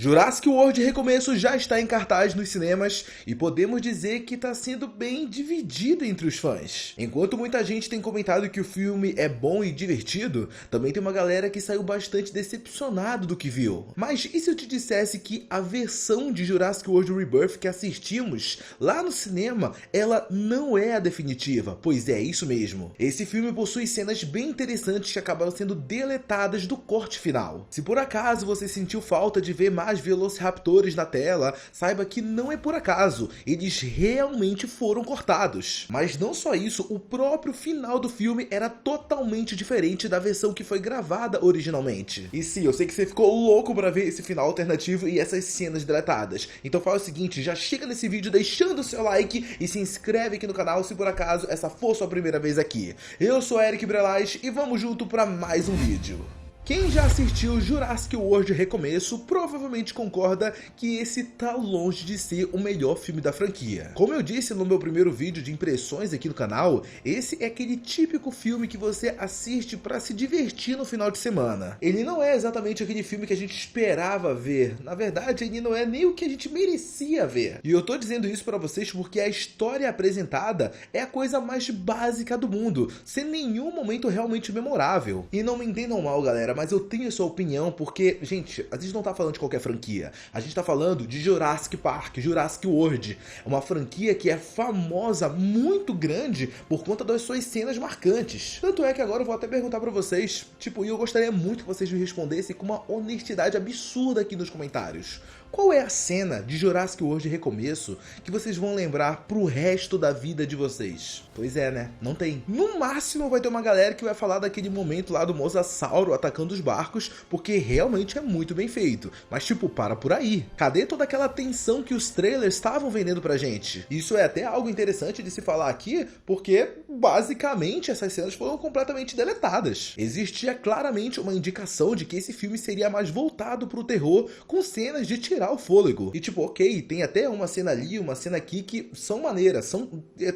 Jurassic World Recomeço já está em cartaz nos cinemas e podemos dizer que está sendo bem dividido entre os fãs. Enquanto muita gente tem comentado que o filme é bom e divertido, também tem uma galera que saiu bastante decepcionado do que viu. Mas e se eu te dissesse que a versão de Jurassic World Rebirth que assistimos lá no cinema, ela não é a definitiva? Pois é, isso mesmo. Esse filme possui cenas bem interessantes que acabaram sendo deletadas do corte final. Se por acaso você sentiu falta de ver mais Velociraptors na tela, saiba que não é por acaso, eles realmente foram cortados. Mas não só isso, o próprio final do filme era totalmente diferente da versão que foi gravada originalmente. E sim, eu sei que você ficou louco pra ver esse final alternativo e essas cenas deletadas. Então faz o seguinte, já chega nesse vídeo deixando o seu like e se inscreve aqui no canal se por acaso essa for sua primeira vez aqui. Eu sou Eric Brelas e vamos junto pra mais um vídeo. Quem já assistiu Jurassic World Recomeço provavelmente concorda que esse tá longe de ser o melhor filme da franquia. Como eu disse no meu primeiro vídeo de impressões aqui no canal, esse é aquele típico filme que você assiste pra se divertir no final de semana. Ele não é exatamente aquele filme que a gente esperava ver, na verdade ele não é nem o que a gente merecia ver. E eu tô dizendo isso pra vocês porque a história apresentada é a coisa mais básica do mundo, sem nenhum momento realmente memorável. E não me entendam mal, galera, mas eu tenho essa opinião porque, gente, a gente não tá falando de qualquer franquia. A gente tá falando de Jurassic Park, Jurassic World. É uma franquia que é famosa, muito grande, por conta das suas cenas marcantes. Tanto é que agora eu vou até perguntar pra vocês, tipo, e eu gostaria muito que vocês me respondessem com uma honestidade absurda aqui nos comentários. Qual é a cena de Jurassic World Recomeço que vocês vão lembrar pro resto da vida de vocês? Pois é, né? Não tem. No máximo vai ter uma galera que vai falar daquele momento lá do Mosasauro atacando os barcos, porque realmente é muito bem feito. Mas tipo, para por aí. Cadê toda aquela tensão que os trailers estavam vendendo pra gente? Isso é até algo interessante de se falar aqui, porque basicamente essas cenas foram completamente deletadas. Existia claramente uma indicação de que esse filme seria mais voltado pro terror, com cenas de tirar o fôlego. E tipo, ok, tem até uma cena ali, uma cena aqui que são maneiras,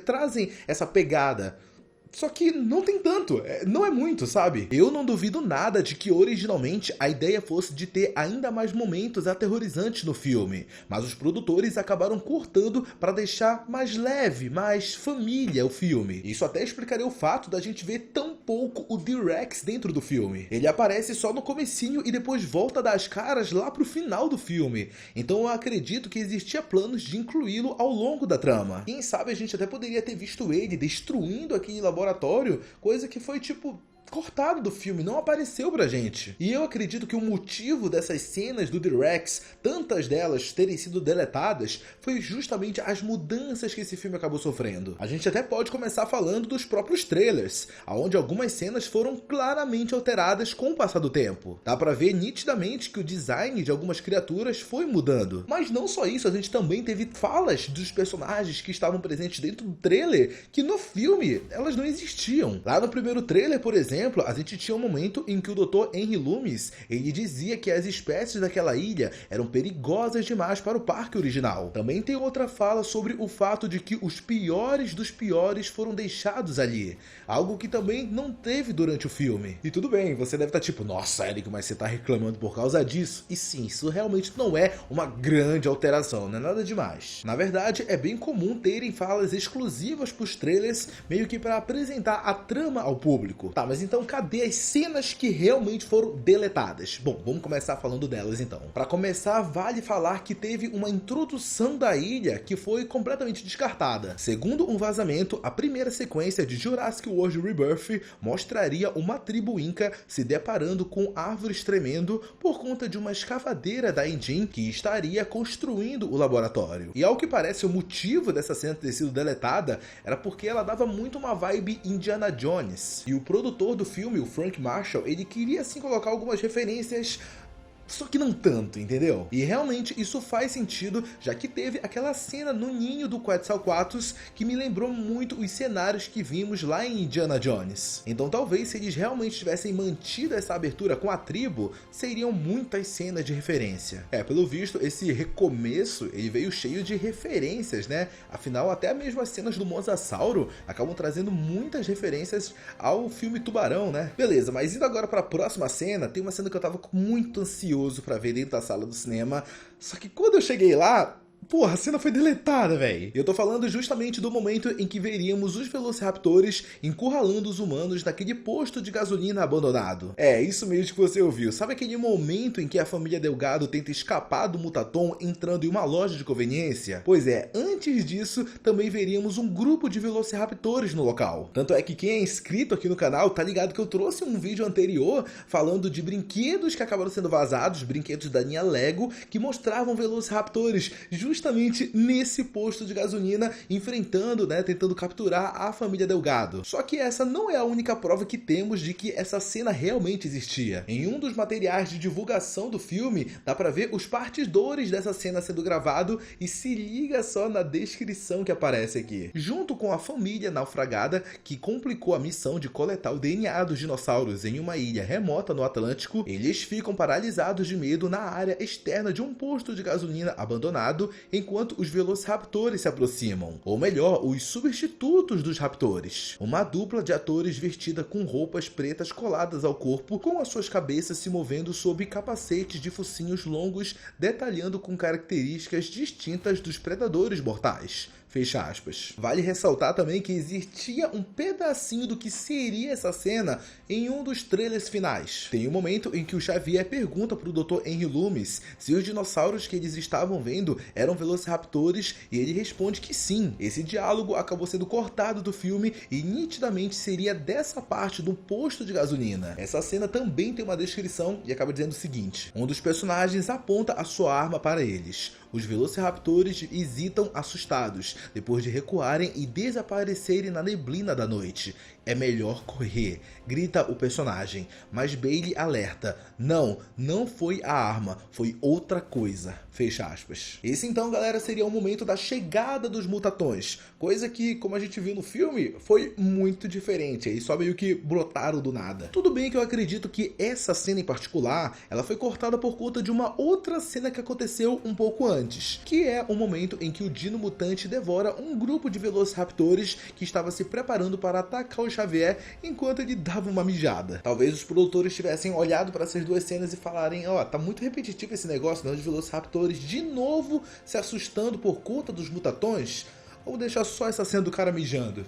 trazem essa pegada. Só que não tem tanto, não é muito, sabe? Eu não duvido nada de que originalmente a ideia fosse de ter ainda mais momentos aterrorizantes no filme, mas os produtores acabaram cortando para deixar mais leve, mais família o filme. Isso até explicaria o fato da gente ver tão pouco o T-Rex dentro do filme. Ele aparece só no comecinho e depois volta a dar as caras lá pro final do filme. Então eu acredito que existia planos de incluí-lo ao longo da trama. Quem sabe a gente até poderia ter visto ele destruindo aquele laboratório, coisa que foi tipo cortado do filme, não apareceu pra gente. E eu acredito que o motivo dessas cenas do T-Rex, tantas delas terem sido deletadas, foi justamente as mudanças que esse filme acabou sofrendo. A gente até pode começar falando dos próprios trailers, onde algumas cenas foram claramente alteradas com o passar do tempo. Dá pra ver nitidamente que o design de algumas criaturas foi mudando. Mas não só isso, a gente também teve falas dos personagens que estavam presentes dentro do trailer, que no filme elas não existiam. Lá no primeiro trailer, por exemplo, a gente tinha um momento em que o Dr. Henry Loomis, ele dizia que as espécies daquela ilha eram perigosas demais para o parque original. Também tem outra fala sobre o fato de que os piores dos piores foram deixados ali, algo que também não teve durante o filme. E tudo bem, você deve estar tipo, nossa, Eric, mas você está reclamando por causa disso? E sim, isso realmente não é uma grande alteração, não é nada demais. Na verdade, é bem comum terem falas exclusivas para os trailers, meio que para apresentar a trama ao público. Tá, mas então cadê as cenas que realmente foram deletadas? Bom, vamos começar falando delas então. Para começar, vale falar que teve uma introdução da ilha que foi completamente descartada. Segundo um vazamento, a primeira sequência de Jurassic World Rebirth mostraria uma tribo inca se deparando com árvores tremendo por conta de uma escavadeira da Engine que estaria construindo o laboratório. E ao que parece, o motivo dessa cena ter sido deletada era porque ela dava muito uma vibe Indiana Jones. E o produtor do filme, o Frank Marshall, ele queria assim colocar algumas referências, só que não tanto, entendeu? E realmente isso faz sentido, já que teve aquela cena no ninho do Quetzalcoatlus que me lembrou muito os cenários que vimos lá em Indiana Jones. Então talvez se eles realmente tivessem mantido essa abertura com a tribo, seriam muitas cenas de referência. Pelo visto, esse recomeço, ele veio cheio de referências, né? Afinal, até mesmo as cenas do Mosasauro acabam trazendo muitas referências ao filme Tubarão, né? Beleza, mas indo agora para a próxima cena, tem uma cena que eu tava muito ansioso ansioso pra ver dentro da sala do cinema. Só que quando eu cheguei lá, porra, a cena foi deletada, véi. Eu tô falando justamente do momento em que veríamos os Velociraptors encurralando os humanos naquele posto de gasolina abandonado. É, isso mesmo que você ouviu. Sabe aquele momento em que a família Delgado tenta escapar do Mutaton entrando em uma loja de conveniência? Pois é, antes disso, também veríamos um grupo de Velociraptors no local. Tanto é que quem é inscrito aqui no canal tá ligado que eu trouxe um vídeo anterior falando de brinquedos que acabaram sendo vazados, brinquedos da linha Lego, que mostravam Velociraptors justamente nesse posto de gasolina, enfrentando, tentando capturar a família Delgado. Só que essa não é a única prova que temos de que essa cena realmente existia. Em um dos materiais de divulgação do filme, dá pra ver os partidores dessa cena sendo gravado e se liga só na descrição que aparece aqui. Junto com a família naufragada que complicou a missão de coletar o DNA dos dinossauros em uma ilha remota no Atlântico, eles ficam paralisados de medo na área externa de um posto de gasolina abandonado enquanto os Velociraptors se aproximam. Ou melhor, os substitutos dos raptores. Uma dupla de atores vestida com roupas pretas coladas ao corpo, com as suas cabeças se movendo sob capacetes de focinhos longos, detalhando com características distintas dos predadores mortais. Fecha aspas. Vale ressaltar também que existia um pedacinho do que seria essa cena em um dos trailers finais. Tem um momento em que o Xavier pergunta pro Dr. Henry Loomis se os dinossauros que eles estavam vendo eram Velociraptors e ele responde que sim. Esse diálogo acabou sendo cortado do filme e nitidamente seria dessa parte do posto de gasolina. Essa cena também tem uma descrição e acaba dizendo o seguinte: um dos personagens aponta a sua arma para eles. Os Velociraptors hesitam assustados, depois de recuarem e desaparecerem na neblina da noite. É melhor correr, grita o personagem, mas Bailey alerta: não foi a arma, foi outra coisa. Fecha aspas. Esse então, galera, seria o momento da chegada dos mutatões, coisa que, como a gente viu no filme, foi muito diferente, eles só meio que brotaram do nada. Tudo bem que eu acredito que essa cena em particular, ela foi cortada por conta de uma outra cena que aconteceu um pouco antes, que é o momento em que o Dino Mutante devora um grupo de Velociraptors que estava se preparando para atacar o Xavier enquanto ele dava uma mijada. Talvez os produtores tivessem olhado para essas duas cenas e falarem: tá muito repetitivo esse negócio, né? Os Velociraptors de novo se assustando por conta dos mutatões. Vamos deixar só essa cena do cara mijando.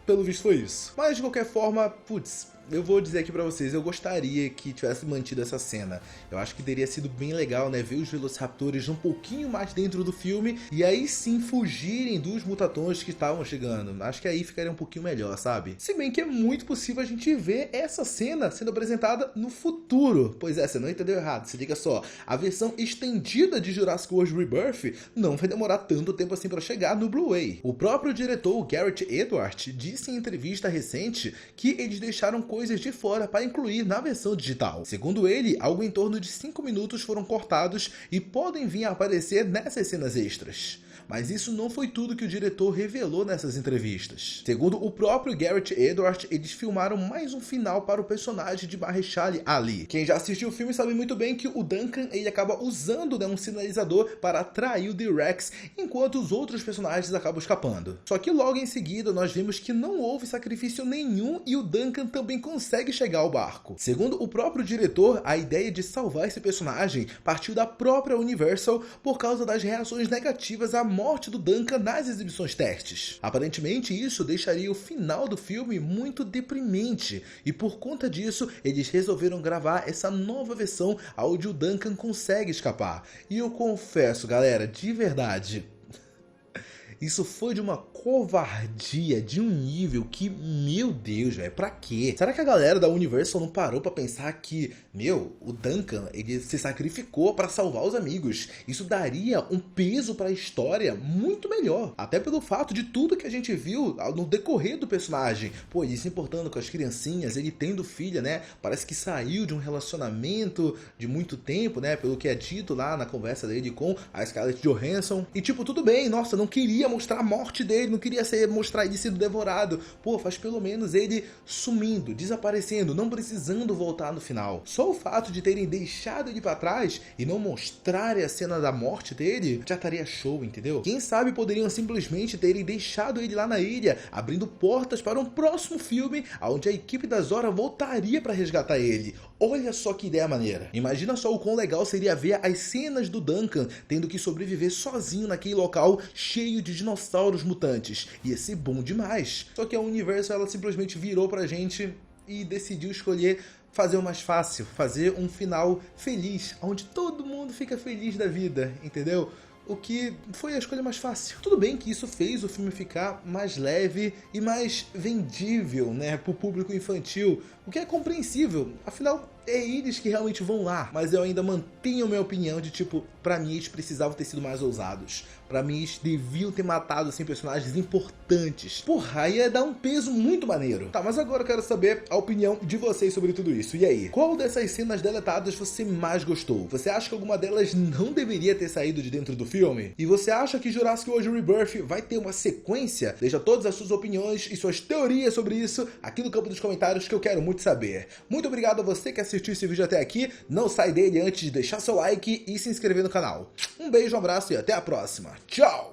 Pelo visto foi isso. Mas de qualquer forma, putz, eu vou dizer aqui pra vocês, eu gostaria que tivesse mantido essa cena. Eu acho que teria sido bem legal, ver os Velociraptors um pouquinho mais dentro do filme e aí sim fugirem dos mutatões que estavam chegando. Acho que aí ficaria um pouquinho melhor, sabe? Se bem que é muito possível a gente ver essa cena sendo apresentada no futuro. Pois é, você não entendeu errado, se liga só. A versão estendida de Jurassic World Rebirth não vai demorar tanto tempo assim pra chegar no Blu-ray. O próprio diretor Gareth Edwards disse em entrevista recente que eles deixaram coisas de fora para incluir na versão digital. Segundo ele, algo em torno de 5 minutos foram cortados e podem vir a aparecer nessas cenas extras. Mas isso não foi tudo que o diretor revelou nessas entrevistas. Segundo o próprio Gareth Edwards, eles filmaram mais um final para o personagem de Marechal Ali. Quem já assistiu o filme sabe muito bem que o Duncan ele acaba usando um sinalizador para atrair o T-Rex, enquanto os outros personagens acabam escapando. Só que logo em seguida nós vimos que não houve sacrifício nenhum e o Duncan também consegue chegar ao barco. Segundo o próprio diretor, a ideia de salvar esse personagem partiu da própria Universal por causa das reações negativas à morte do Duncan nas exibições testes. Aparentemente isso deixaria o final do filme muito deprimente e por conta disso eles resolveram gravar essa nova versão onde o Duncan consegue escapar. E eu confesso, galera, de verdade, isso foi de uma covardia de um nível que, meu Deus, velho, pra quê? Será que a galera da Universal não parou pra pensar que, o Duncan, ele se sacrificou pra salvar os amigos? Isso daria um peso pra história muito melhor. Até pelo fato de tudo que a gente viu no decorrer do personagem. Pô, ele se importando com as criancinhas, ele tendo filha, Parece que saiu de um relacionamento de muito tempo, Pelo que é dito lá na conversa dele com a Scarlett Johansson. E tipo, tudo bem, nossa, não queria mostrar a morte dele, não queria mostrar ele sendo devorado. Pô, faz pelo menos ele sumindo, desaparecendo, não precisando voltar no final. Só o fato de terem deixado ele pra trás e não mostrarem a cena da morte dele, já estaria show, entendeu? Quem sabe poderiam simplesmente terem deixado ele lá na ilha, abrindo portas para um próximo filme, onde a equipe da Zora voltaria pra resgatar ele. Olha só que ideia maneira. Imagina só o quão legal seria ver as cenas do Duncan tendo que sobreviver sozinho naquele local cheio de dinossauros mutantes. Ia ser bom demais. Só que a Universal, ela simplesmente virou pra gente e decidiu escolher fazer o mais fácil, fazer um final feliz, onde todo mundo fica feliz da vida, entendeu? O que foi a escolha mais fácil. Tudo bem que isso fez o filme ficar mais leve e mais vendível, né, pro público infantil, o que é compreensível, afinal é eles que realmente vão lá. Mas eu ainda mantenho a minha opinião de tipo, pra mim eles precisavam ter sido mais ousados. Pra mim eles deviam ter matado assim personagens importantes. Porra, ia dar um peso muito maneiro. Tá, mas agora eu quero saber a opinião de vocês sobre tudo isso. E aí? Qual dessas cenas deletadas você mais gostou? Você acha que alguma delas não deveria ter saído de dentro do filme? E você acha que Jurassic World Rebirth vai ter uma sequência? Deixa todas as suas opiniões e suas teorias sobre isso aqui no campo dos comentários, que eu quero muito saber. Muito obrigado a você que assistiu esse vídeo até aqui. Não sai dele antes de deixar seu like e se inscrever no canal. Um beijo, um abraço e até a próxima. Tchau!